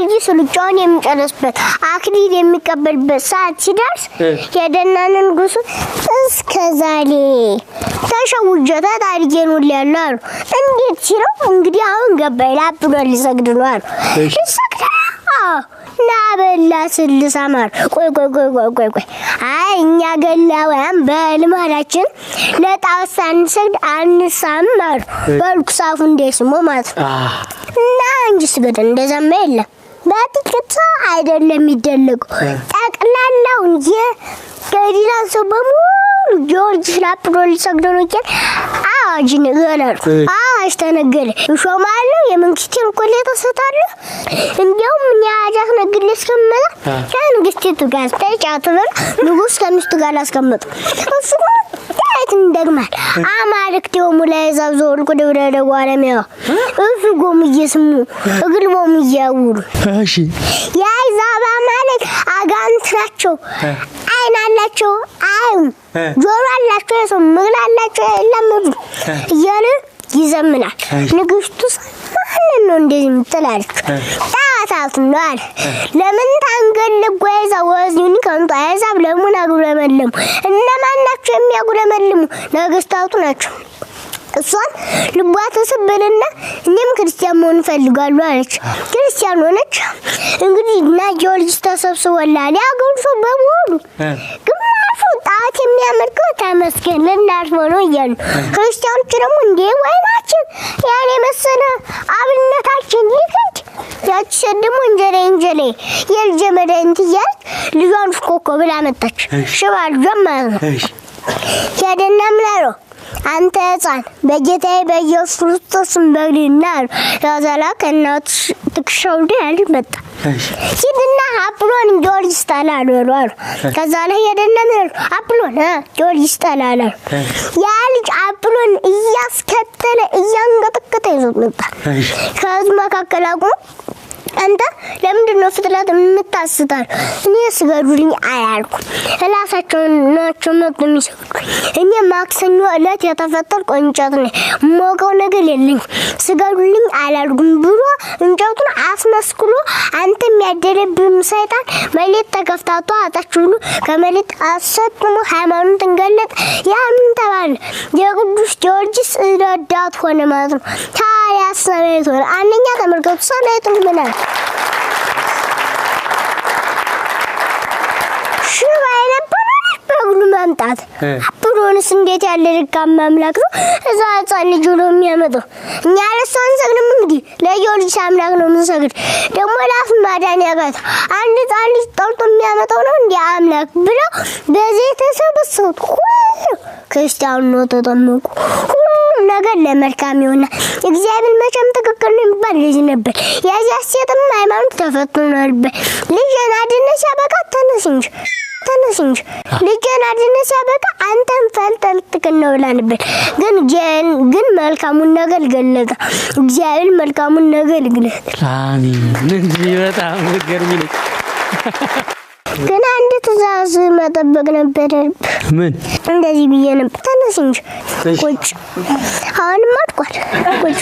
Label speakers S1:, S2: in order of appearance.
S1: ጊዮርጊስ ሩጫውን የሚጨርስበት አክሊል የሚቀበልበት ሰዓት ሲደርስ የደና ንጉሱ እስከዛሬ ተሸውጀታ ታሪኬን ሁሉ ያለው እንዴት ሲለው እንግዲህ አሁን ገባይ ላብሎ ሊሰግድ ነው አሉ ናበላ ስልሳማር ቆይ አይ እኛ ገላውያን በልማዳችን ለጣውሳን ሰግድ አንሳማር በልኩሳፉ እንደስሞ ማለት እና እንጂ ስገድ እንደዛማ የለም በጥቂት አይደለም ይደለቁ ጠቅላላው እንጂ ገዲላ ሰበሙ ጊዮርጊስ ላፕሮ ሊሰግድ ነው ይችላል አዋጅ ነገራል አዋጅ ተነገረ ሾማሉ የመንግስትን ኮሌ ተሰጣሉ እንዴውም ያጃክ ነግል እስከመለ ከንግስቲቱ ጋር ተጫውተው ንጉስ ከሚስቱ ጋር አስቀመጡ እሱ ታይት እንደግማል አማልክቴው ሙላይዛብ ዞር ወደ ጓለሚያ እሱ ጎምየስሙ እግልቦም ይያውሩ እሺ ያይዛባ ማለት አጋንት ናቸው አይን አላቸው አይም ጆሮ አላቸው ሰው ምግል አላቸው ለምዱ እያለ ይዘምናል ንግስቱስ ማንን ነው እንደዚህ ምትላለች ታታቱ ነው ለምን ታንገል ጎይዛ ወዝዩን ከንቱ አይዛብ ለምን አጉረመለም እነማን ናቸው የሚያጉረመልሙ ነገስታቱ ናቸው እሷን ልቧ ተሰበረና እኔም ክርስቲያን መሆን ፈልጋለሁ አለች ክርስቲያን ሆነች እንግዲህ እና ጊዮርጊስ ተሰብስበዋል ያገሩ ሰው በሙሉ ግማሹ ጣት የሚያመልከው ተመስገን ለናርፎ ነው ይያሉ ክርስቲያኖች ደግሞ እንዴ ወይናችን ያኔ መሰለ አብነታችን ይከት ያቺ ደግሞ እንጀሬ የልጀመደንት ይያል ልጇን ኮኮ ብላ መጣች ሽባል ጀመረ ያደና ምናሮ አንተ ህፃን በጌታዬ በኢየሱስ ክርስቶስ በግልና ያዛላ ከናት ትክሻው ዲያል መጣ ሲድና አፕሎን ጊዮርጊስ ታላሉ ከዛ ላይ የደነመ አፕሎን ጊዮርጊስ ታላሉ ያ ልጅ አፕሎን እያስከተለ እያንገጠቀጠ ይዞት መጣ ከዚህ መካከል አቁ አንተ ለምንድን ነው ፍጥረት የምታስታል እኔ ስገዱልኝ አያልኩ እላሳቸው ናቸው መጥተው እኔ ማክሰኞ እለት የተፈጠርኩ እንጨት ነኝ ሞቀው ነገር የለኝ ስገዱልኝ አላልኩም ብሎ እንጨቱን አስመስክሎ አንተም ያደረብም ሰይጣን መሌት ተከፍታቷ አጣችሁሉ ከመሌት አሰጥሞ ሃይማኖትን ገለጥ ያን ተባለ የቅዱስ ጊዮርጊስ ረዳት ሆነ ማለት ነው ታዲያ ሰማይቶ አንደኛ ተመልከቱ ሰማይቱ ምናል ማምጣት አፕሮንስ እንዴት ያለ ልካም ማምላክ ነው እዛ ጻን ልጅ ነው የሚያመጣው እኛ ለሷን ሰግንም እንግዲህ ለጊዮርጊስ አምላክ ነው የምንሰግድ ደግሞ ላፍ ማዳን ያጋት አንድ ጻን ልጅ ጠርቶ የሚያመጣው ነው እንዴ አምላክ ብሎ በዚህ ተሰበሰቡ ክርስቲያኑ ነው ተጠመቁ ነገር ለመልካም ይሆናል እግዚአብሔር መቼም ትክክል ነው የሚባል ልጅ ነበር ያያስየተም ሃይማኖት ተፈትኖ ነበር ልጅና ድነሽ ያበቃ ተነስንጂ ልጅና ድነሽ ያበቃ አንተም ፈልተል ትከነው ብላንበት ግን መልካሙን ነገር ገለጠ እግዚአብሔር መልካሙን ነገር ገለጠ አሜን እንዴ በጣም ገርሚ ነው ግን አንድ ትእዛዝ መጠበቅ ነበር ምን እንደዚህ ብዬ ነበር ተነስንጂ ቁጭ አሁን ማጥቋል ቁጭ